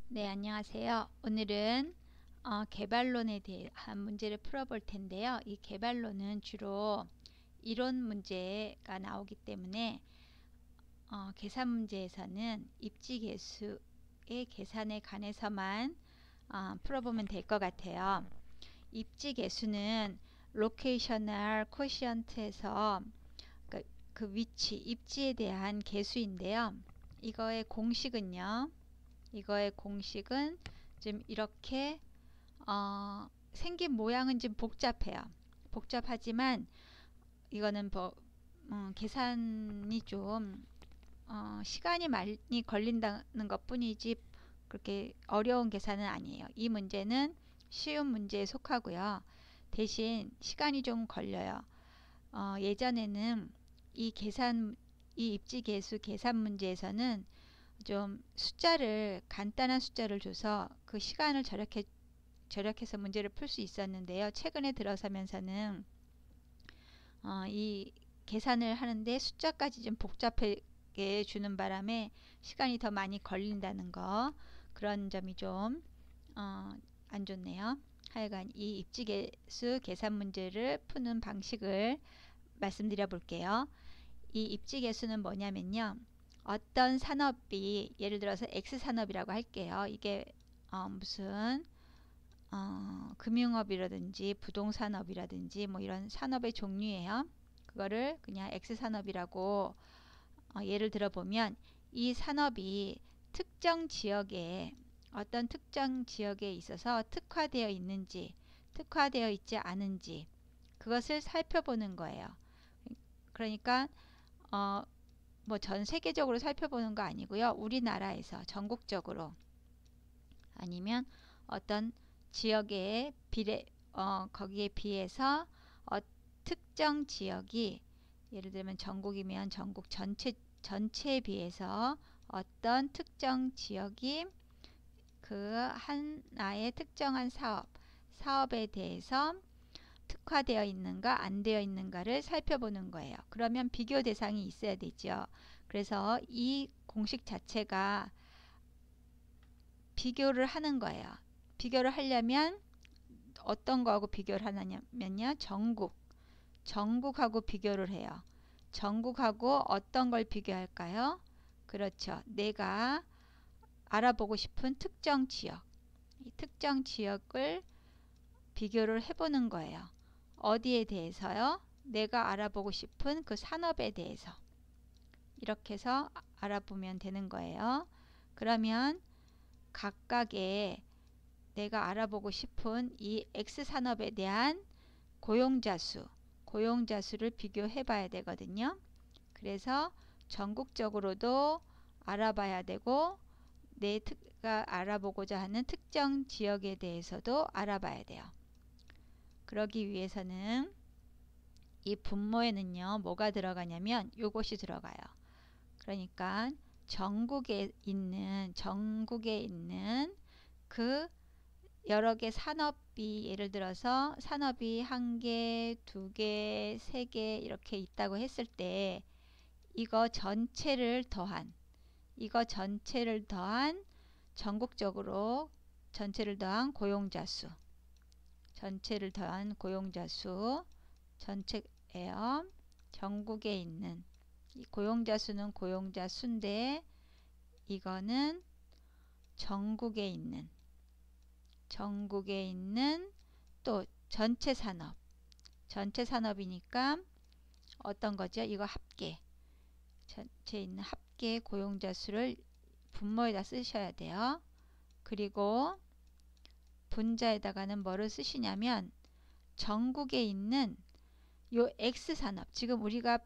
네, 안녕하세요. 오늘은 개발론에 대한 문제를 풀어볼 텐데요. 이 개발론은 주로 이론 문제가 나오기 때문에 계산 문제에서는 입지계수의 계산에 관해서만 풀어보면 될 것 같아요. 입지계수는 로케이셔널 코시언트에서 그 위치, 입지에 대한 계수인데요. 이거의 공식은 좀 이렇게 생긴 모양은 좀 복잡해요. 복잡하지만 이거는 계산이 좀 시간이 많이 걸린다는 것 뿐이지 그렇게 어려운 계산은 아니에요. 이 문제는 쉬운 문제에 속하고요. 대신 시간이 좀 걸려요. 예전에는 이 입지계수 계산 문제에서는 좀 간단한 숫자를 줘서 그 시간을 절약해서 문제를 풀 수 있었는데요. 최근에 들어서면서는 이 계산을 하는데 숫자까지 좀 복잡하게 주는 바람에 시간이 더 많이 걸린다는 거, 그런 점이 좀 안 좋네요. 하여간 이 입지계수 계산 문제를 푸는 방식을 말씀드려 볼게요. 이 입지계수는 뭐냐면요, 어떤 산업이, 예를 들어서 X산업이라고 할게요. 이게 무슨 금융업이라든지 부동산업이라든지 뭐 이런 산업의 종류예요. 그거를 그냥 X산업이라고 예를 들어보면, 이 산업이 어떤 특정 지역에 있어서 특화되어 있는지 특화되어 있지 않은지 그것을 살펴보는 거예요. 그러니까 뭐 전 세계적으로 살펴보는 거 아니고요. 우리나라에서 전국적으로, 아니면 어떤 지역에 거기에 비해서 특정 지역이, 예를 들면 전국이면 전국 전체에 비해서 어떤 특정 지역이 그 하나의 특정한 사업에 대해서 특화되어 있는가 안 되어 있는가를 살펴보는 거예요. 그러면 비교 대상이 있어야 되죠. 그래서 이 공식 자체가 비교를 하는 거예요. 비교를 하려면 어떤 거하고 비교를 하냐면요, 전국하고 비교를 해요. 전국하고 어떤 걸 비교할까요? 그렇죠, 내가 알아보고 싶은 이 특정 지역을 비교를 해보는 거예요. 어디에 대해서요? 내가 알아보고 싶은 그 산업에 대해서. 이렇게 해서 알아보면 되는 거예요. 그러면 각각의 내가 알아보고 싶은 이 X산업에 대한 고용자 수를 비교해 봐야 되거든요. 그래서 전국적으로도 알아봐야 되고, 내가 알아보고자 하는 특정 지역에 대해서도 알아봐야 돼요. 그러기 위해서는 이 분모에는요, 뭐가 들어가냐면 요것이 들어가요. 그러니까 전국에 있는 그 여러 개 산업이, 예를 들어서 산업이 한 개, 두 개, 세 개 이렇게 있다고 했을 때, 이거 전체를 더한 전국적으로 전체를 더한 고용자 수 전체예요. 전국에 있는 이 고용자 수는 고용자 수인데, 이거는 전국에 있는 또 전체 산업이니까 어떤 거죠? 이거 전체에 있는 합계 고용자 수를 분모에다 쓰셔야 돼요. 그리고 분자에다가는 뭐를 쓰시냐면, 전국에 있는 요 X산업, 지금 우리가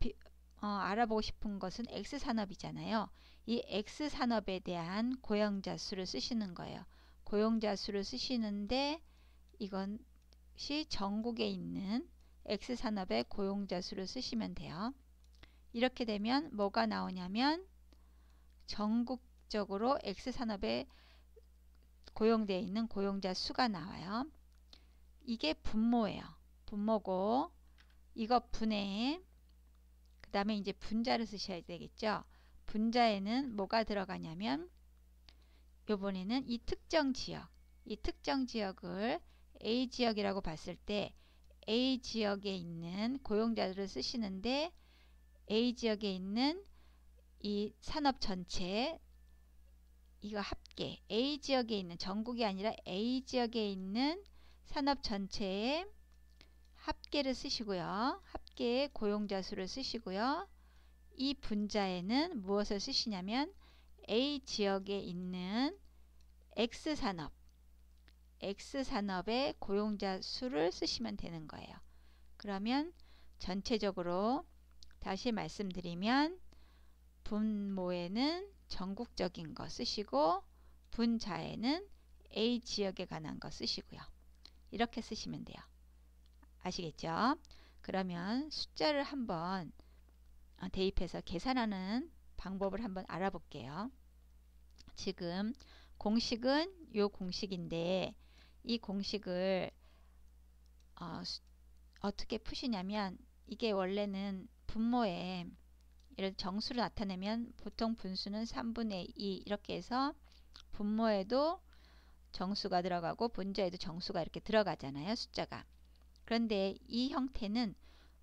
알아보고 싶은 것은 X산업이잖아요. 이 X산업에 대한 고용자 수를 쓰시는 거예요. 고용자 수를 쓰시는데, 이것이 전국에 있는 X산업의 고용자 수를 쓰시면 돼요. 이렇게 되면 뭐가 나오냐면, 전국적으로 X산업에 고용되어 있는 고용자 수가 나와요. 이게 분모예요. 분모고, 이거 분해, 그 다음에 이제 분자를 쓰셔야 되겠죠. 분자에는 뭐가 들어가냐면 요번에는 이 특정 지역을 A 지역이라고 봤을 때 A 지역에 있는 고용자들을 쓰시는데 A 지역에 있는 이 산업 전체 이거 합계 A 지역에 있는 전국이 아니라 A 지역에 있는 산업 전체의 합계를 쓰시고요. 합계의 고용자 수를 쓰시고요. 이 분자에는 무엇을 쓰시냐면 A 지역에 있는 X산업의 고용자 수를 쓰시면 되는 거예요. 그러면 전체적으로 다시 말씀드리면 분모에는 전국적인 거 쓰시고 분자에는 A 지역에 관한 거 쓰시고요. 이렇게 쓰시면 돼요. 아시겠죠? 그러면 숫자를 한번 대입해서 계산하는 방법을 한번 알아볼게요. 지금 공식은 요 공식인데 이 공식을 어떻게 푸시냐면 이게 원래는 분모에 예를 들어 정수를 나타내면 보통 분수는 3분의 2 이렇게 해서 분모에도 정수가 들어가고 분자에도 정수가 이렇게 들어가잖아요. 숫자가. 그런데 이 형태는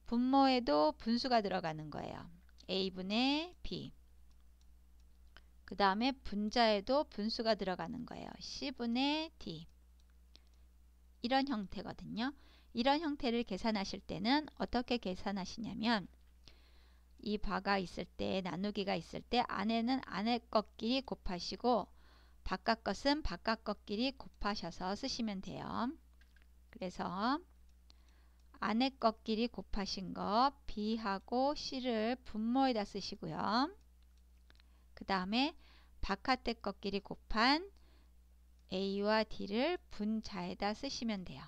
분모에도 분수가 들어가는 거예요. A분의 B. 그 다음에 분자에도 분수가 들어가는 거예요. C분의 D. 이런 형태거든요. 이런 형태를 계산하실 때는 어떻게 계산하시냐면 이 바가 있을 때 나누기가 있을 때 안에는 안에 것끼리 곱하시고 바깥 것은 바깥 것끼리 곱하셔서 쓰시면 돼요. 그래서 안에 것끼리 곱하신 거 B하고 C를 분모에다 쓰시고요. 그 다음에 바깥의 것끼리 곱한 A와 D를 분자에다 쓰시면 돼요.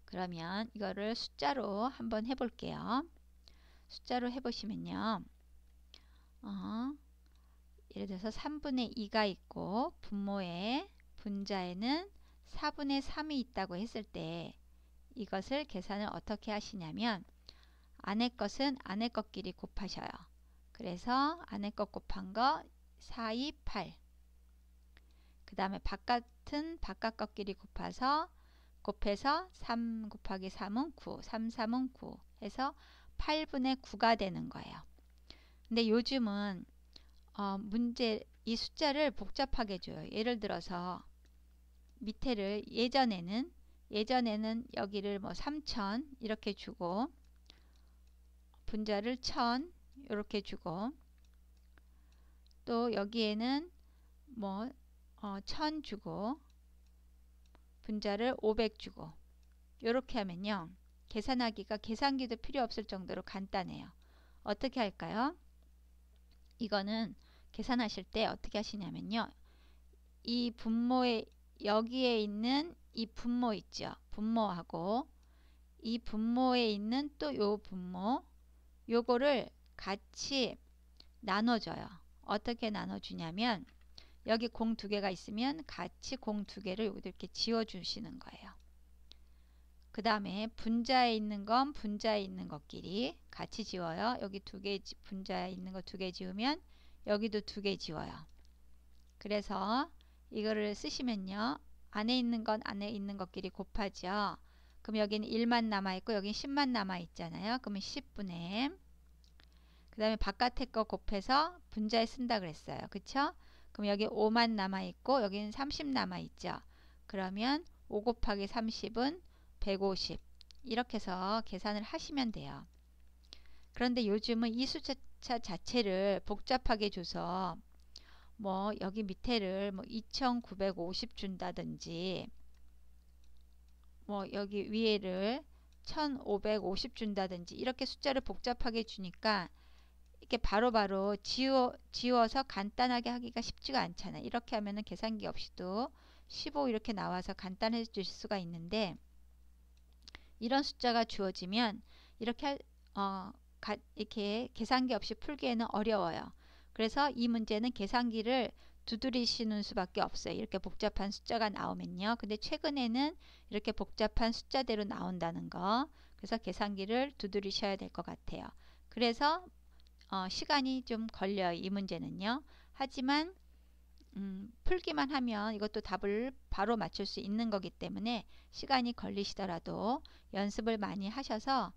그러면 이거를 숫자로 한번 해볼게요. 숫자로 해보시면요. 예를 들어서 3분의 2가 있고 분모에 분자에는 4분의 3이 있다고 했을 때 이것을 계산을 어떻게 하시냐면 안에 것은 안에 것끼리 곱하셔요. 그래서 안에 것 곱한 거 4, 2, 8. 그 다음에 바깥은 바깥 것끼리 곱해서 3 곱하기 3은 9, 3, 3은 9 해서 8분의 9가 되는 거예요. 근데 요즘은 문제 이 숫자를 복잡하게 줘요. 예를 들어서 밑에를 예전에는 여기를 뭐 3000 이렇게 주고 분자를 1000 이렇게 주고 또 여기에는 뭐 1000 주고 분자를 500 주고 이렇게 하면요. 계산하기가 계산기도 필요 없을 정도로 간단해요. 어떻게 할까요? 이거는 계산하실 때 어떻게 하시냐면요. 이 분모에 여기에 있는 이 분모 있죠. 분모하고 이 분모에 있는 또 요 분모 요거를 같이 나눠줘요. 어떻게 나눠주냐면 여기 공 두 개가 있으면 같이 공 두 개를 여기다 이렇게 지워주시는 거예요. 그 다음에 분자에 있는 건 분자에 있는 것끼리 같이 지워요. 여기 두 개 분자에 있는 거 두 개 지우면 여기도 두 개 지워요. 그래서 이거를 쓰시면요. 안에 있는 건 안에 있는 것끼리 곱하죠. 그럼 여기는 1만 남아있고 여기는 10만 남아있잖아요. 그러면 10분의 그 다음에 바깥에 거 곱해서 분자에 쓴다 그랬어요. 그쵸? 그럼 여기 5만 남아있고 여기는 30 남아있죠. 그러면 5 곱하기 30은 150 이렇게 해서 계산을 하시면 돼요. 그런데 요즘은 이 숫자 자체를 복잡하게 줘서 뭐 여기 밑에를 뭐 2950 준다든지 뭐 여기 위에를 1550 준다든지 이렇게 숫자를 복잡하게 주니까 이렇게 바로바로 지워서 간단하게 하기가 쉽지가 않잖아요. 이렇게 하면은 계산기 없이도 15 이렇게 나와서 간단해질 수가 있는데 이런 숫자가 주어지면 이렇게 이렇게 계산기 없이 풀기에는 어려워요. 그래서 이 문제는 계산기를 두드리시는 수밖에 없어요. 이렇게 복잡한 숫자가 나오면요. 근데 최근에는 이렇게 복잡한 숫자대로 나온다는 거. 그래서 계산기를 두드리셔야 될 것 같아요. 그래서 시간이 좀 걸려요. 이 문제는요. 하지만 풀기만 하면 이것도 답을 바로 맞출 수 있는 거기 때문에 시간이 걸리시더라도 연습을 많이 하셔서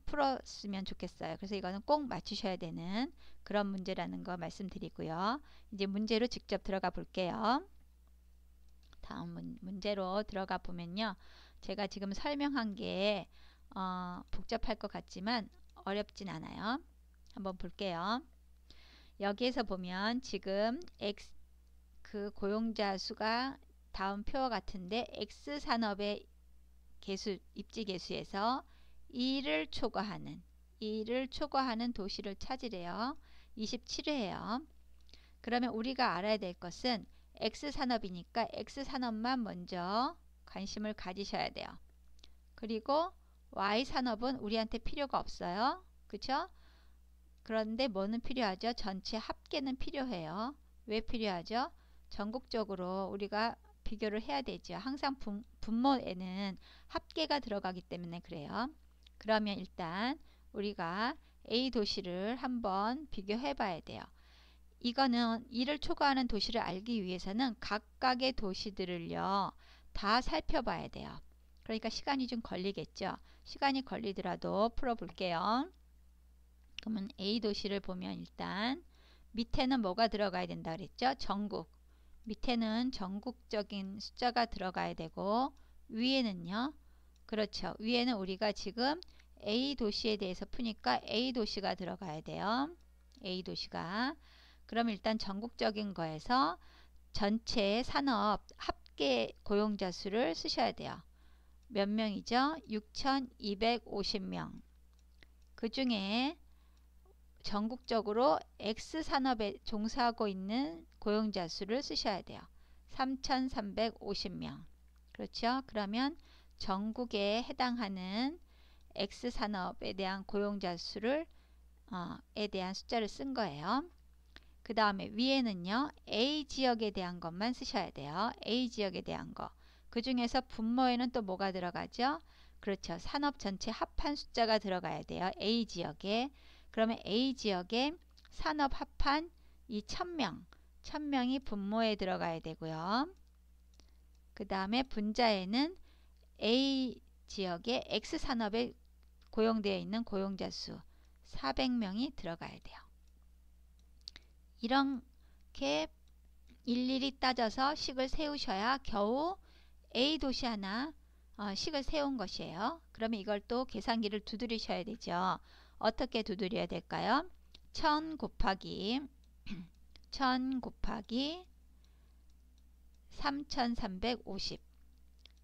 풀었으면 좋겠어요. 그래서 이거는 꼭 맞추셔야 되는 그런 문제라는 거 말씀드리고요. 이제 문제로 직접 들어가 볼게요. 다음 문제로 들어가 보면요. 제가 지금 설명한 게 복잡할 것 같지만 어렵진 않아요. 한번 볼게요. 여기에서 보면 지금 X 그 고용자 수가 다음 표와 같은데 X산업의 입지 계수에서 2를 초과하는 도시를 찾으래요. 27회예요. 그러면 우리가 알아야 될 것은 X산업이니까 X산업만 먼저 관심을 가지셔야 돼요. 그리고 Y산업은 우리한테 필요가 없어요. 그쵸? 그런데 뭐는 필요하죠? 전체 합계는 필요해요. 왜 필요하죠? 전국적으로 우리가 비교를 해야 되죠. 항상 분모에는 합계가 들어가기 때문에 그래요. 그러면 일단 우리가 A 도시를 한번 비교해 봐야 돼요. 이거는 2를 초과하는 도시를 알기 위해서는 각각의 도시들을요 다 살펴봐야 돼요. 그러니까 시간이 좀 걸리겠죠. 시간이 걸리더라도 풀어볼게요. 그러면 A 도시를 보면 일단 밑에는 뭐가 들어가야 된다 그랬죠? 전국. 밑에는 전국적인 숫자가 들어가야 되고 위에는요. 그렇죠. 위에는 우리가 지금 A 도시에 대해서 푸니까 A 도시가 들어가야 돼요. A 도시가. 그럼 일단 전국적인 거에서 전체 산업 합계 고용자 수를 쓰셔야 돼요. 몇 명이죠? 6,250명. 그 중에 전국적으로 X산업에 종사하고 있는 고용자 수를 쓰셔야 돼요. 3,350명. 그렇죠? 그러면 전국에 해당하는 X산업에 대한 고용자 수를 에 대한 숫자를 쓴 거예요. 그 다음에 위에는요. A 지역에 대한 것만 쓰셔야 돼요. A 지역에 대한 거. 그 중에서 분모에는 또 뭐가 들어가죠? 그렇죠. 산업 전체 합한 숫자가 들어가야 돼요. A 지역에. 그러면 A 지역에 산업 합한 이 1000명이 분모에 들어가야 되고요. 그 다음에 분자에는 A 지역에 X산업에 고용되어 있는 고용자 수 400명이 들어가야 돼요. 이렇게 일일이 따져서 식을 세우셔야 겨우 A 도시 하나 식을 세운 것이에요. 그러면 이걸 또 계산기를 두드리셔야 되죠. 어떻게 두드려야 될까요? 1000 곱하기 3350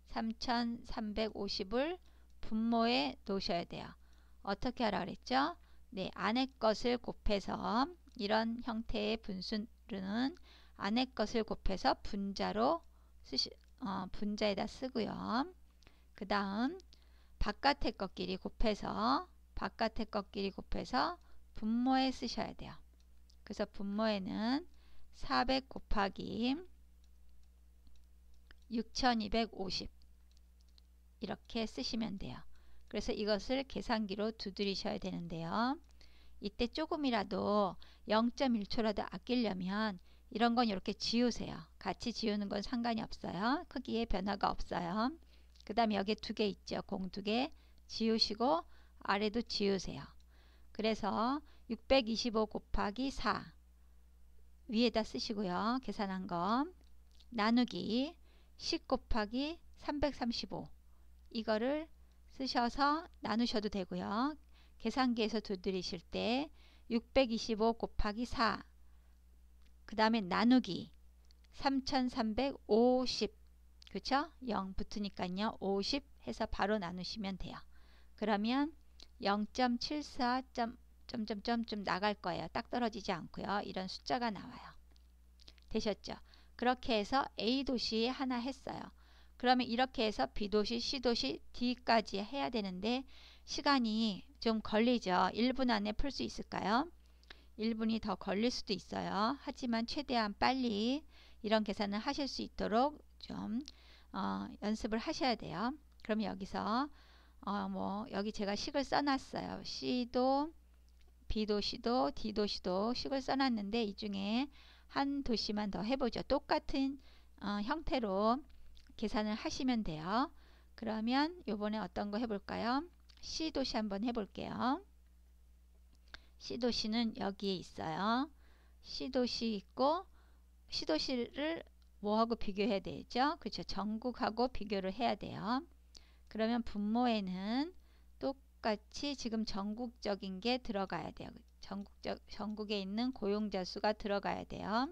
3350을 분모에 놓으셔야 돼요. 어떻게 하라 그랬죠? 네, 안의 것을 곱해서 이런 형태의 분수는 안의 것을 곱해서 분자로 분자에다 쓰고요. 그 다음 바깥의 것끼리 곱해서 분모에 쓰셔야 돼요. 그래서 분모에는 400 곱하기 6250 이렇게 쓰시면 돼요. 그래서 이것을 계산기로 두드리셔야 되는데요. 이때 조금이라도 0.1초라도 아끼려면 이런 건 이렇게 지우세요. 같이 지우는 건 상관이 없어요. 크기에 변화가 없어요. 그 다음에 여기 두 개 있죠. 공 두 개 지우시고 아래도 지우세요. 그래서 625 곱하기 4 위에다 쓰시고요. 계산한 거 나누기 10 곱하기 335 이거를 쓰셔서 나누셔도 되고요. 계산기에서 두드리실 때 625 곱하기 4 그 다음에 나누기 3350 그쵸? 0 붙으니까요. 50 해서 바로 나누시면 돼요. 그러면 0.74 점점점 나갈 거예요. 딱 떨어지지 않고요. 이런 숫자가 나와요. 되셨죠? 그렇게 해서 A 도시 하나 했어요. 그러면 이렇게 해서 B도시, C도시, D까지 해야 되는데 시간이 좀 걸리죠. 1분 안에 풀 수 있을까요? 1분이 더 걸릴 수도 있어요. 하지만 최대한 빨리 이런 계산을 하실 수 있도록 좀 연습을 하셔야 돼요. 그럼 여기서 여기 제가 식을 써놨어요. C도 B도시도 D도시도 식을 써놨는데 이 중에 한 도시만 더 해보죠. 똑같은 형태로 계산을 하시면 돼요. 그러면 요번에 어떤 거 해볼까요? C도시 한번 해볼게요. C도시는 여기에 있어요. C도시 있고, C도시를 뭐하고 비교해야 되죠? 그렇죠. 전국하고 비교를 해야 돼요. 그러면 분모에는 똑같이 지금 전국적인 게 들어가야 돼요. 전국에 있는 고용자 수가 들어가야 돼요.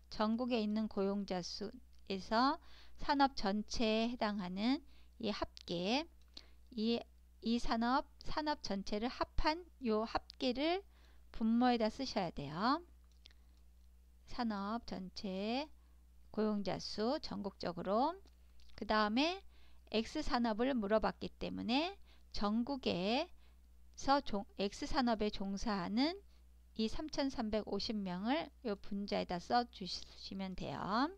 전국에 있는 고용자 수에서 산업 전체에 해당하는 이 합계, 이 산업 전체를 합한 요 합계를 분모에다 쓰셔야 돼요. 산업 전체 고용자 수 전국적으로. 그 다음에 X산업을 물어봤기 때문에 전국에서 X산업에 종사하는 이 3,350명을 요 분자에다 써 주시면 돼요.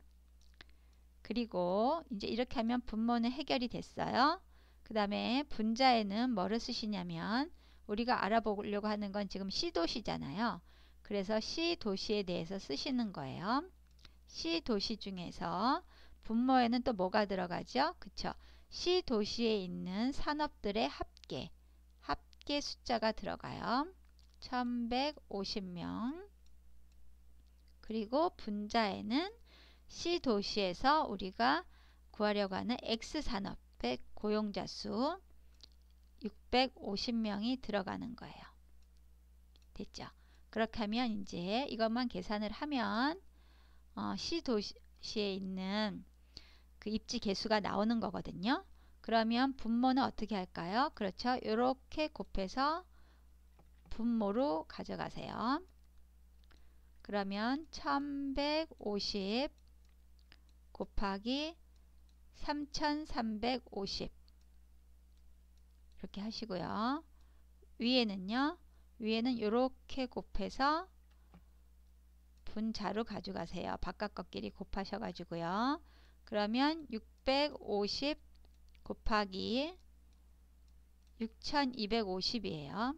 그리고 이제 이렇게 하면 분모는 해결이 됐어요. 그 다음에 분자에는 뭐를 쓰시냐면 우리가 알아보려고 하는 건 지금 C도시잖아요. 그래서 C도시에 대해서 쓰시는 거예요. C도시 중에서 분모에는 또 뭐가 들어가죠? 그쵸? C도시에 있는 산업들의 합계 숫자가 들어가요. 1150명. 그리고 분자에는 C도시에서 우리가 구하려고 하는 X산업의 고용자 수 650명이 들어가는 거예요. 됐죠? 그렇게 하면 이제 이것만 계산을 하면 C도시에 있는 그 입지 개수가 나오는 거거든요. 그러면 분모는 어떻게 할까요? 그렇죠. 이렇게 곱해서 분모로 가져가세요. 그러면 1150 곱하기 3350 이렇게 하시고요. 위에는 이렇게 곱해서 분자로 가져가세요. 바깥것끼리 곱하셔가지고요. 그러면 650 곱하기 6250이에요.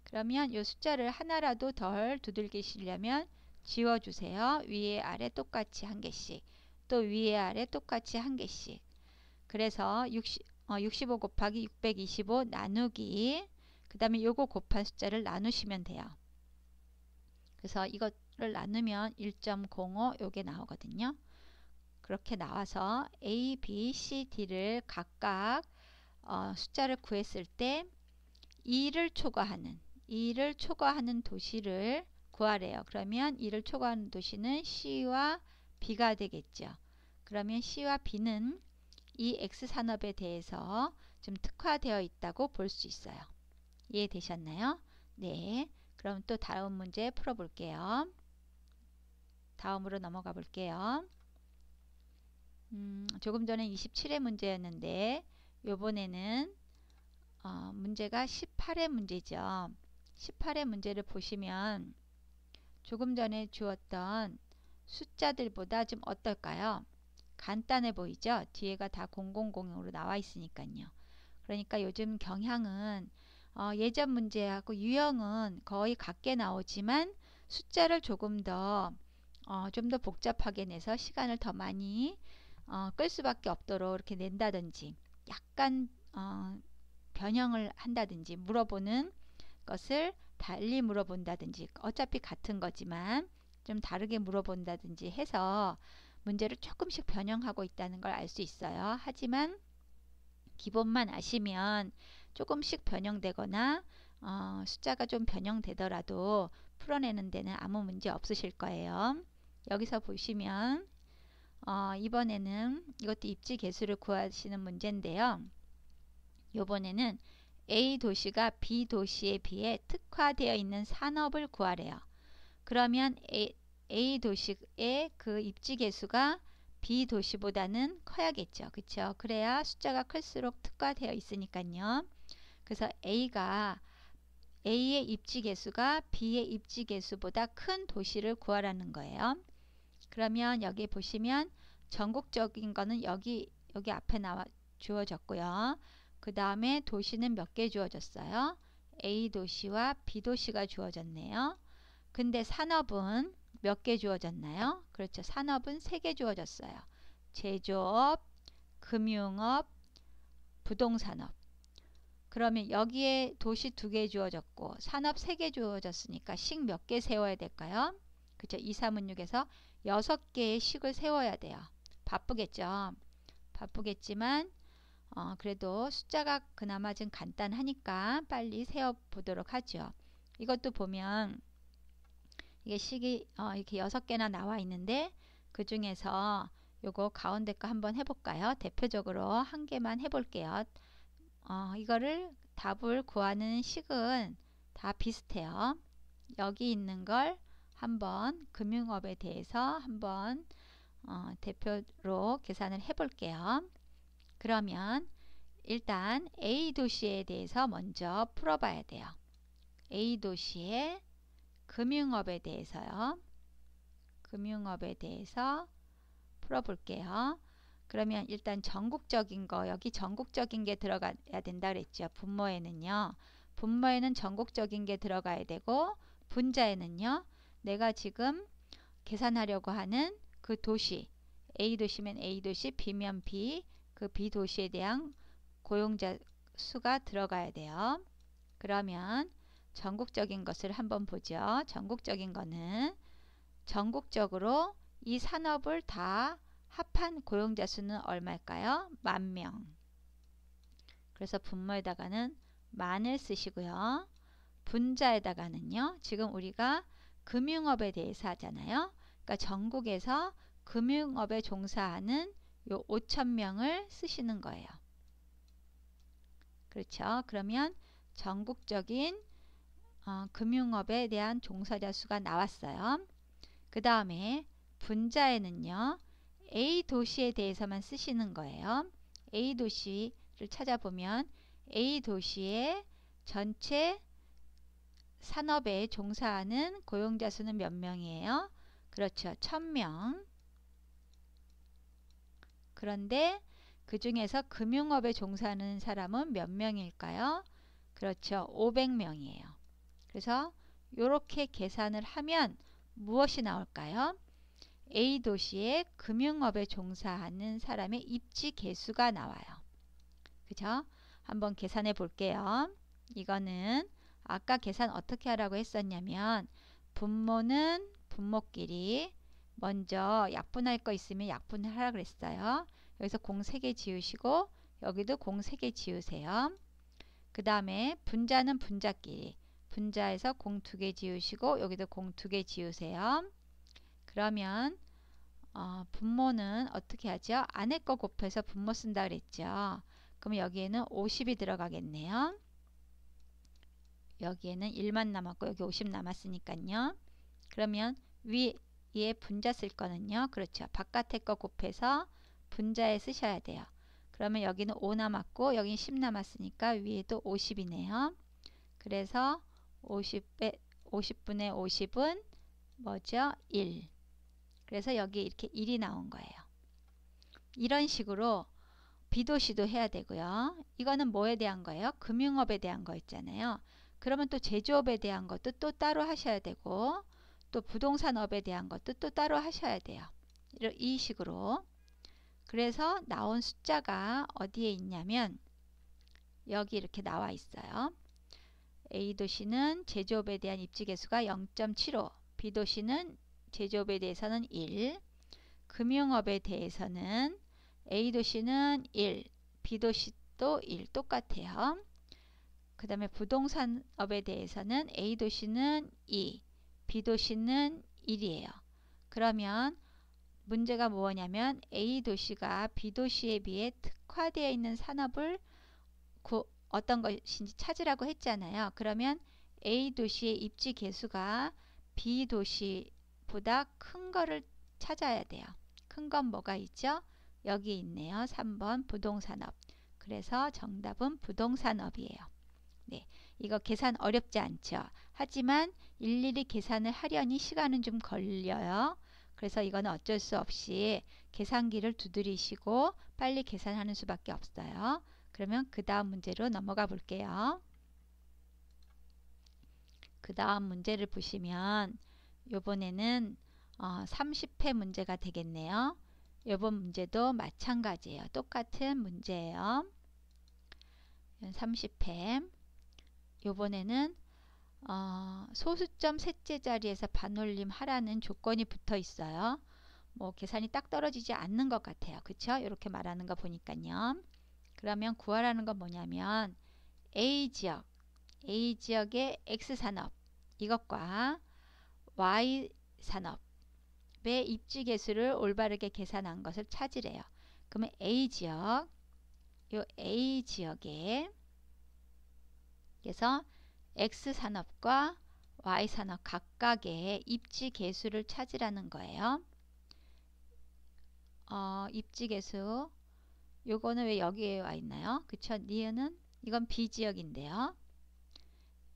그러면 이 숫자를 하나라도 덜 두들기시려면 지워주세요. 위에 아래 똑같이 한 개씩, 또 위에 아래 똑같이 한 개씩. 그래서 65 곱하기 625 나누기, 그 다음에 요거 곱한 숫자를 나누시면 돼요. 그래서 이거를 나누면 1.05 요게 나오거든요. 그렇게 나와서 A, B, C, D를 각각 숫자를 구했을 때 2를 초과하는 도시를 구하래요. 그러면 2를 초과하는 도시는 C와 B가 되겠죠. 그러면 C와 B는 이 X산업에 대해서 좀 특화되어 있다고 볼 수 있어요. 이해되셨나요? 네. 그럼 또 다음 문제 풀어볼게요. 다음으로 넘어가 볼게요. 조금 전에 27회 문제였는데 요번에는 문제가 18회 문제죠. 18회 문제를 보시면 조금 전에 주었던 숫자들보다 좀 어떨까요? 간단해 보이죠? 뒤에가 다 000으로 나와 있으니까요. 그러니까 요즘 경향은 예전 문제하고 유형은 거의 같게 나오지만 숫자를 조금 더 좀 더 복잡하게 내서 시간을 더 많이 끌 수밖에 없도록 이렇게 낸다든지 약간 변형을 한다든지 물어보는 것을 달리 물어본다든지 어차피 같은 거지만 좀 다르게 물어본다든지 해서 문제를 조금씩 변형하고 있다는 걸 알 수 있어요. 하지만 기본만 아시면 조금씩 변형되거나 숫자가 좀 변형되더라도 풀어내는 데는 아무 문제 없으실 거예요. 여기서 보시면 이번에는 이것도 입지 개수를 구하시는 문제인데요. 요번에는 A 도시가 B 도시에 비해 특화되어 있는 산업을 구하래요. 그러면 A 도시의 그 입지 개수가 B 도시보다는 커야겠죠. 그쵸? 그래야 숫자가 클수록 특화되어 있으니까요. 그래서 A의 입지 개수가 B의 입지 개수보다 큰 도시를 구하라는 거예요. 그러면 여기 보시면 전국적인 거는 여기 앞에 주어졌고요. 그 다음에 도시는 몇 개 주어졌어요? A 도시와 B 도시가 주어졌네요. 근데 산업은 몇 개 주어졌나요? 그렇죠. 산업은 3개 주어졌어요. 제조업, 금융업, 부동산업. 그러면 여기에 도시 2개 주어졌고 산업 3개 주어졌으니까 식 몇 개 세워야 될까요? 그렇죠. 2, 3은 6에서 6개의 식을 세워야 돼요. 바쁘겠죠. 바쁘겠지만 그래도 숫자가 그나마 좀 간단하니까 빨리 세워보도록 하죠. 이것도 보면 이게 식이 이렇게 6개나 나와 있는데 그 중에서 요거 가운데 거 한번 해볼까요? 대표적으로 한 개만 해볼게요. 이거를 답을 구하는 식은 다 비슷해요. 여기 있는 걸 한번 금융업에 대해서 한번 대표로 계산을 해볼게요. 그러면 일단 A 도시에 대해서 먼저 풀어봐야 돼요. A 도시의 금융업에 대해서요. 금융업에 대해서 풀어볼게요. 그러면 일단 전국적인 거, 여기 전국적인 게 들어가야 된다 그랬죠. 분모에는요. 분모에는 전국적인 게 들어가야 되고 분자에는요. 내가 지금 계산하려고 하는 그 도시, A 도시면 A 도시, B면 B, 그 B 도시에 대한 고용자 수가 들어가야 돼요. 그러면 전국적인 것을 한번 보죠. 전국적인 거는 전국적으로 이 산업을 다 합한 고용자 수는 얼마일까요? 10,000명. 그래서 분모에다가는 만을 쓰시고요. 분자에다가는요. 지금 우리가 금융업에 대해서 하잖아요. 그러니까 전국에서 금융업에 종사하는 요 5,000명을 쓰시는 거예요. 그렇죠. 그러면 전국적인 금융업에 대한 종사자 수가 나왔어요. 그 다음에 분자에는요. A 도시에 대해서만 쓰시는 거예요. A 도시를 찾아보면 A 도시의 전체 산업에 종사하는 고용자 수는 몇 명이에요? 그렇죠. 1,000명. 그런데 그 중에서 금융업에 종사하는 사람은 몇 명일까요? 그렇죠. 500명이에요. 그래서 이렇게 계산을 하면 무엇이 나올까요? A 도시의 금융업에 종사하는 사람의 입지 개수가 나와요. 그죠? 한번 계산해 볼게요. 이거는 아까 계산 어떻게 하라고 했었냐면 분모는 분모끼리 먼저 약분할 거 있으면 약분을 하라 그랬어요. 여기서 공 3개 지우시고 여기도 공 3개 지우세요. 그 다음에 분자는 분자끼리 분자에서 공 2개 지우시고 여기도 공 2개 지우세요. 그러면 분모는 어떻게 하죠? 안에 거 곱해서 분모 쓴다 그랬죠. 그럼 여기에는 50이 들어가겠네요. 여기에는 1만 남았고 여기 50 남았으니까요. 그러면 위에 분자 쓸 거는요. 그렇죠. 바깥에 거 곱해서 분자에 쓰셔야 돼요. 그러면 여기는 5 남았고 여기는 10 남았으니까 위에도 50이네요. 그래서 50분의 50은 뭐죠? 1. 그래서 여기 이렇게 1이 나온 거예요. 이런 식으로 B도시도 해야 되고요. 이거는 뭐에 대한 거예요? 금융업에 대한 거 있잖아요. 그러면 또 제조업에 대한 것도 또 따로 하셔야 되고 또 부동산업에 대한 것도 또 따로 하셔야 돼요. 이 식으로. 그래서 나온 숫자가 어디에 있냐면 여기 이렇게 나와 있어요. A도시는 제조업에 대한 입지 개수가 0.75, B도시는 제조업에 대해서는 1, 금융업에 대해서는 A도시는 1, B도시도 1 똑같아요. 그 다음에 부동산업에 대해서는 A도시는 2, B도시는 1이에요. 그러면 문제가 뭐냐면 A도시가 B도시에 비해 특화되어 있는 산업을 어떤 것인지 찾으라고 했잖아요. 그러면 A도시의 입지 개수가 B도시보다 큰 거를 찾아야 돼요. 큰 건 뭐가 있죠? 여기 있네요. 3번 부동산업. 그래서 정답은 부동산업이에요. 네, 이거 계산 어렵지 않죠? 하지만 일일이 계산을 하려니 시간은 좀 걸려요. 그래서 이거는 어쩔 수 없이 계산기를 두드리시고 빨리 계산하는 수밖에 없어요. 그러면 그 다음 문제로 넘어가 볼게요. 그 다음 문제를 보시면 요번에는 30회 문제가 되겠네요. 이번 문제도 마찬가지예요. 똑같은 문제예요. 30회. 요번에는 소수점 셋째 자리에서 반올림 하라는 조건이 붙어 있어요. 뭐 계산이 딱 떨어지지 않는 것 같아요. 그쵸? 이렇게 말하는 거 보니까요. 그러면 구하라는 건 뭐냐면 A지역의 X산업 이것과 Y산업의 입지계수를 올바르게 계산한 것을 찾으래요. 그러면 A지역, 요 A지역에 그래서 X산업과 Y산업 각각의 입지계수를 찾으라는 거예요. 입지계수 요거는 왜 여기에 와 있나요? 그쵸? 니은은 이건 B지역인데요.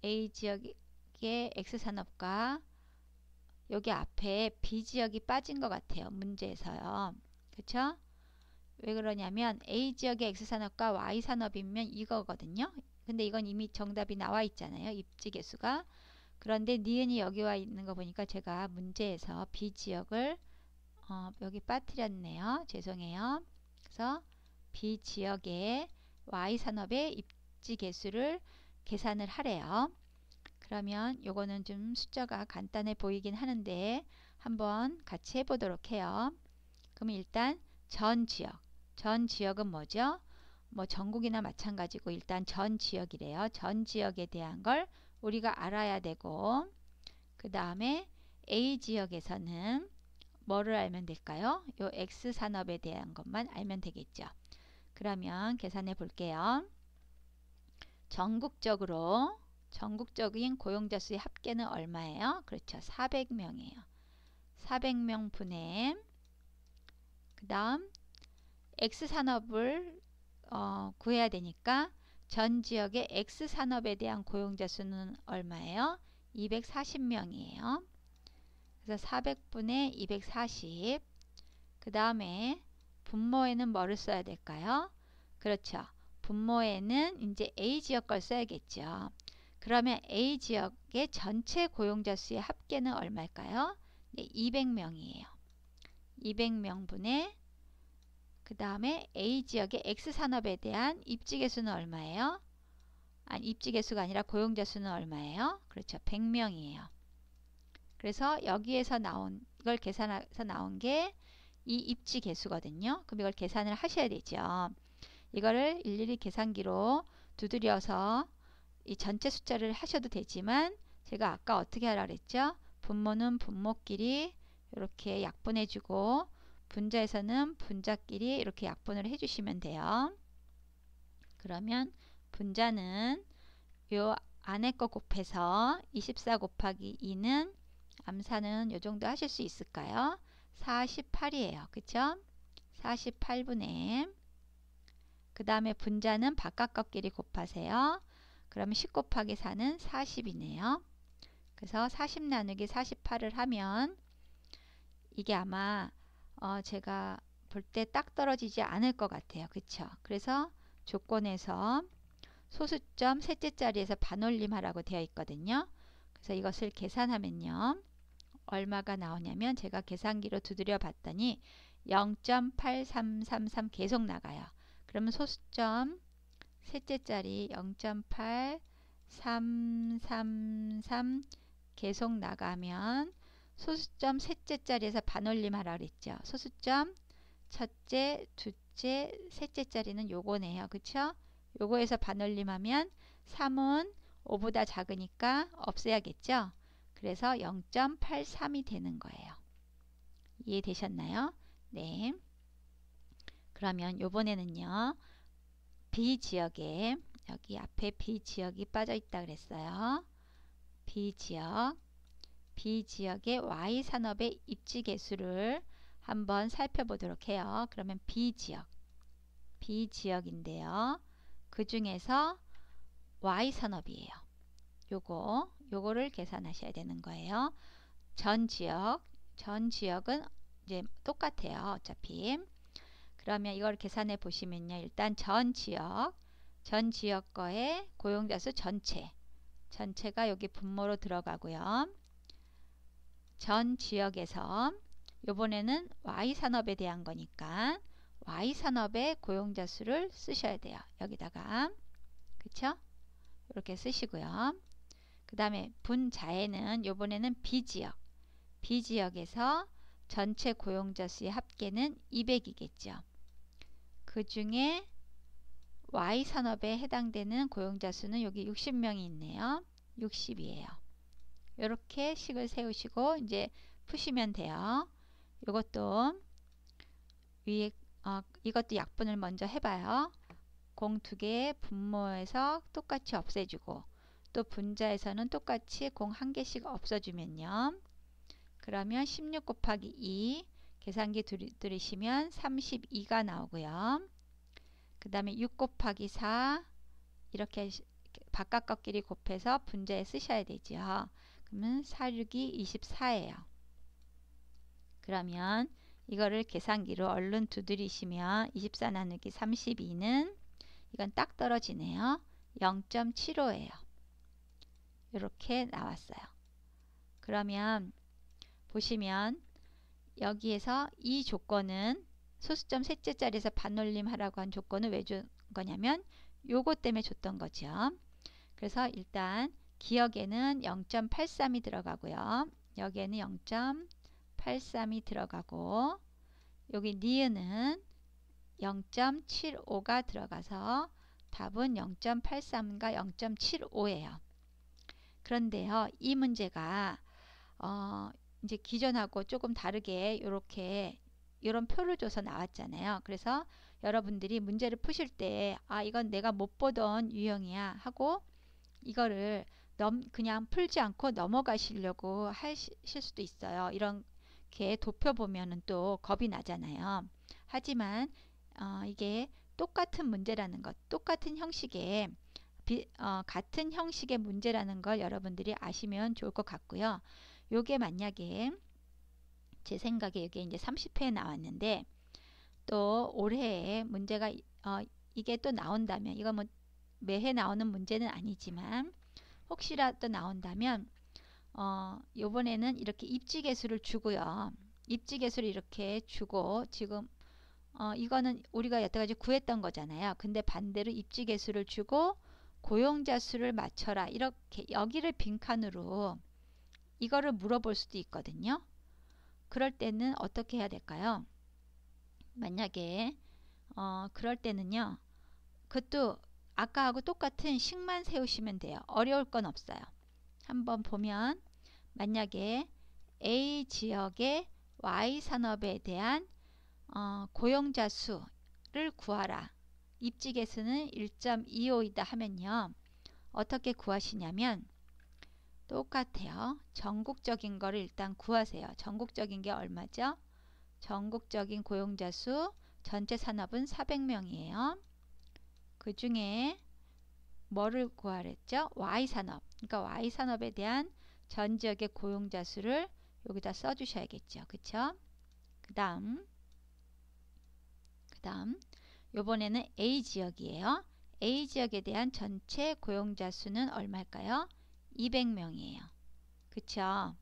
A지역의 X산업과 여기 앞에 B지역이 빠진 것 같아요. 문제에서요. 그쵸? 왜 그러냐면 A지역의 X산업과 Y산업이면 이거거든요. 근데 이건 이미 정답이 나와 있잖아요. 입지계수가. 그런데 니은이 여기 와 있는 거 보니까 제가 문제에서 B지역을 여기 빠뜨렸네요. 죄송해요. 그래서 B지역의 Y산업의 입지계수를 계산을 하래요. 그러면 요거는 좀 숫자가 간단해 보이긴 하는데 한번 같이 해보도록 해요. 그럼 일단 전 지역은 뭐죠? 뭐 전국이나 마찬가지고 일단 전 지역이래요. 전 지역에 대한 걸 우리가 알아야 되고 그 다음에 A지역에서는 뭐를 알면 될까요? 요 X산업에 대한 것만 알면 되겠죠. 그러면 계산해 볼게요. 전국적인 고용자 수의 합계는 얼마예요? 그렇죠. 400명이에요. 400명 분의 그 다음 X산업을 구해야 되니까 전 지역의 X산업에 대한 고용자 수는 얼마예요? 240명이에요. 그래서 400분의 240. 그 다음에 분모에는 뭐를 써야 될까요? 그렇죠. 분모에는 이제 A지역 걸 써야겠죠. 그러면 A지역의 전체 고용자 수의 합계는 얼마일까요? 네, 200명이에요. 200명분의 그 다음에 A지역의 X산업에 대한 입지계수는 얼마예요? 아니, 입지계수가 아니라 고용자 수는 얼마예요? 그렇죠. 100명이에요. 그래서 여기에서 이걸 계산해서 나온 게 이 입지계수거든요. 그럼 이걸 계산을 하셔야 되죠. 이거를 일일이 계산기로 두드려서 이 전체 숫자를 하셔도 되지만 제가 아까 어떻게 하라 그랬죠? 분모는 분모끼리 이렇게 약분해주고 분자에서는 분자끼리 이렇게 약분을 해주시면 돼요. 그러면 분자는 요 안에 거 곱해서 24 곱하기 2는 암산은 요 정도 하실 수 있을까요? 48이에요. 그쵸? 48분의 그 다음에 분자는 바깥것끼리 곱하세요. 그러면 10 곱하기 4는 40이네요. 그래서 40 나누기 48을 하면 이게 아마 제가 볼 때 딱 떨어지지 않을 것 같아요. 그쵸? 그래서 조건에서 소수점 셋째 자리에서 반올림 하라고 되어 있거든요. 그래서 이것을 계산하면요. 얼마가 나오냐면 제가 계산기로 두드려 봤더니 0.8333 계속 나가요. 그러면 소수점 셋째 자리 0.8333 계속 나가면 소수점 셋째 자리에서 반올림 하라 그랬죠. 소수점 첫째, 둘째, 셋째 자리는 요거네요. 그쵸? 요거에서 반올림하면 3은 5보다 작으니까 없애야겠죠. 그래서 0.83이 되는 거예요. 이해되셨나요? 네. 그러면 요번에는요. B지역에 여기 앞에 B지역이 빠져 있다 그랬어요. B지역의 Y산업의 입지계수를 한번 살펴보도록 해요. 그러면 B지역인데요. 그 중에서 Y산업이에요. 요거를 계산하셔야 되는 거예요. 전 지역은 이제 똑같아요. 어차피. 그러면 이걸 계산해 보시면요. 일단 전 지역 거의 고용자 수 전체가 여기 분모로 들어가고요. 전 지역에서 요번에는 Y산업에 대한 거니까 Y산업의 고용자 수를 쓰셔야 돼요. 여기다가. 그쵸? 이렇게 쓰시고요. 그 다음에 분자에는 요번에는 B지역에서 전체 고용자 수의 합계는 200이겠죠. 그 중에 Y산업에 해당되는 고용자 수는 여기 60명이 있네요. 60이에요. 이렇게 식을 세우시고 이제 푸시면 돼요. 이것도 위에 이것도 약분을 먼저 해봐요. 공 2개 분모에서 똑같이 없애주고 또 분자에서는 똑같이 공 1개씩 없어주면요. 그러면 16 곱하기 2 계산기 들이시면 32가 나오고요. 그 다음에 6 곱하기 4 이렇게 바깥 것끼리 곱해서 분자에 쓰셔야 되죠. 그러면 4, 6이 24예요. 그러면 이거를 계산기로 얼른 두드리시면 24 나누기 32는 이건 딱 떨어지네요. 0.75예요. 이렇게 나왔어요. 그러면 보시면 여기에서 이 조건은 소수점 셋째 자리에서 반올림 하라고 한 조건은 왜 준 거냐면 요거 때문에 줬던 거죠. 그래서 일단 기역에는 0.83이 들어가고요. 여기에는 0.83이 들어가고 여기 니은은 0.75가 들어가서 답은 0.83과 0.75예요. 그런데요, 이 문제가 이제 기존하고 조금 다르게 이런 표를 줘서 나왔잖아요. 그래서 여러분들이 문제를 푸실 때 이건 내가 못 보던 유형이야 하고 이거를 그냥 풀지 않고 넘어가시려고 하실 수도 있어요. 이렇게 도표 보면은 또 겁이 나잖아요. 하지만 이게 똑같은 문제라는 것, 똑같은 형식의 같은 형식의 문제라는 걸 여러분들이 아시면 좋을 것 같고요. 요게 만약에 제 생각에 이게 이제 30회에 나왔는데 또 올해에 문제가 이게 또 나온다면 이거 뭐 매해 나오는 문제는 아니지만 혹시라도 나온다면 요번에는 이렇게 입지계수를 주고요. 입지계수를 이렇게 주고 지금 이거는 우리가 여태까지 구했던 거잖아요. 근데 반대로 입지계수를 주고 고용자 수를 맞춰라. 이렇게 여기를 빈칸으로 이거를 물어볼 수도 있거든요. 그럴 때는 어떻게 해야 될까요? 만약에 그럴 때는요. 그것도 아까하고 똑같은 식만 세우시면 돼요. 어려울 건 없어요. 한번 보면 만약에 A 지역의 Y 산업에 대한 고용자 수를 구하라. 입지계수는 1.25이다 하면요. 어떻게 구하시냐면 똑같아요. 전국적인 거를 일단 구하세요. 전국적인 게 얼마죠? 전국적인 고용자 수 전체 산업은 400명이에요. 그 중에 뭐를 구하랬죠? Y산업. 그러니까 Y산업에 대한 전 지역의 고용자 수를 여기다 써주셔야겠죠. 그쵸? 그 다음 요번에는 A지역이에요. A지역에 대한 전체 고용자 수는 얼마일까요? 200명이에요. 그쵸?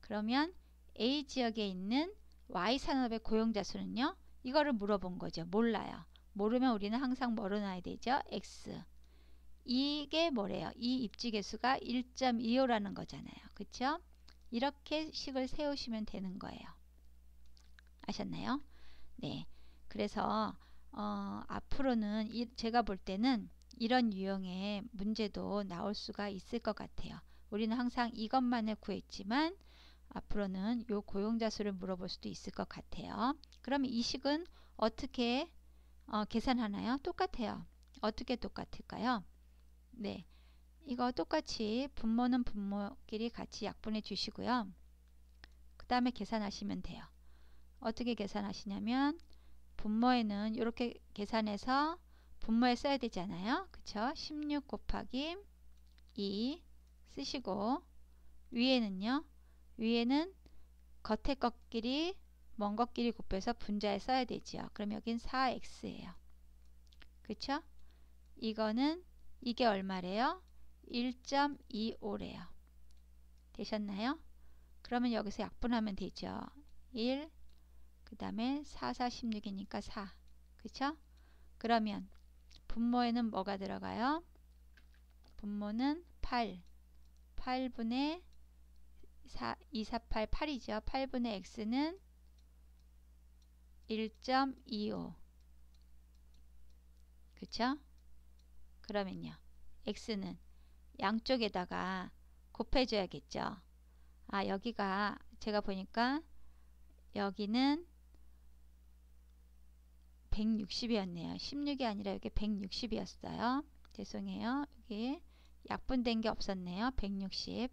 그러면 A지역에 있는 Y산업의 고용자 수는요? 이거를 물어본 거죠. 몰라요. 모르면 우리는 항상 뭐로 놔야 되죠? X. 이게 뭐래요? 이 입지계수가 1.25라는 거잖아요. 그쵸? 이렇게 식을 세우시면 되는 거예요. 아셨나요? 네. 그래서 앞으로는 제가 볼 때는 이런 유형의 문제도 나올 수가 있을 것 같아요. 우리는 항상 이것만을 구했지만 앞으로는 요 고용자 수를 물어볼 수도 있을 것 같아요. 그럼 이 식은 어떻게 계산하나요? 똑같아요. 어떻게 똑같을까요? 네, 이거 똑같이 분모는 분모끼리 같이 약분해 주시고요. 그 다음에 계산하시면 돼요. 어떻게 계산하시냐면 분모에는 이렇게 계산해서 분모에 써야 되잖아요. 그쵸? 16 곱하기 2 쓰시고 위에는요. 위에는 겉에 것끼리 먼 것끼리 곱해서 분자에 써야 되죠. 그럼 여긴 4x예요. 그쵸? 이게 얼마래요? 1.25래요. 되셨나요? 그러면 여기서 약분하면 되죠. 1, 그 다음에 4, 4, 16이니까 4. 그쵸? 그러면 분모에는 뭐가 들어가요? 분모는 8. 8분의 4, 2, 4, 8, 8이죠. 8분의 x는 1.25. 그쵸? 그러면요. x는 양쪽에다가 곱해줘야겠죠. 아, 여기가 제가 보니까 여기는 160이었네요. 16이 아니라 여기 160이었어요. 죄송해요. 여기 약분된 게 없었네요. 160.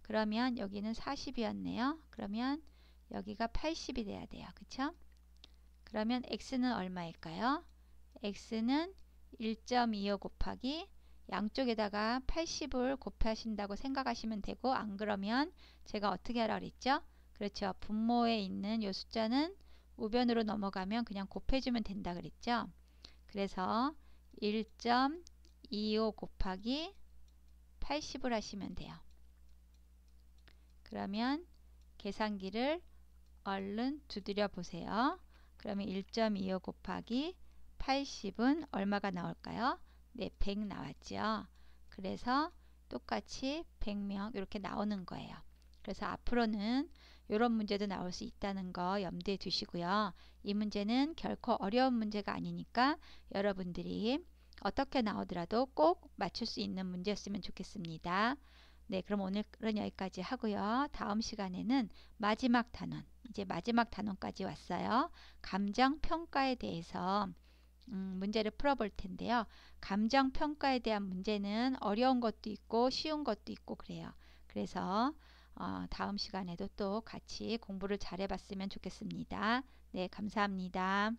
그러면 여기는 40이었네요. 그러면 여기가 80이 돼야 돼요. 그쵸? 그러면 x는 얼마일까요? x는 1.25 곱하기 양쪽에다가 80을 곱하신다고 생각하시면 되고, 안 그러면 제가 어떻게 하라 그랬죠? 그렇죠. 분모에 있는 요 숫자는 우변으로 넘어가면 그냥 곱해주면 된다 그랬죠. 그래서 1.25 곱하기 80을 하시면 돼요. 그러면 계산기를 얼른 두드려 보세요. 그러면 1.25 곱하기 80은 얼마가 나올까요? 네, 100 나왔죠. 그래서 똑같이 100명 이렇게 나오는 거예요. 그래서 앞으로는 이런 문제도 나올 수 있다는 거 염두에 두시고요. 이 문제는 결코 어려운 문제가 아니니까 여러분들이 어떻게 나오더라도 꼭 맞출 수 있는 문제였으면 좋겠습니다. 네, 그럼 오늘은 여기까지 하고요. 다음 시간에는 마지막 단원, 이제 마지막 단원까지 왔어요. 감정평가에 대해서 문제를 풀어볼 텐데요. 감정평가에 대한 문제는 어려운 것도 있고 쉬운 것도 있고 그래요. 그래서 다음 시간에도 또 같이 공부를 잘 해봤으면 좋겠습니다. 네, 감사합니다.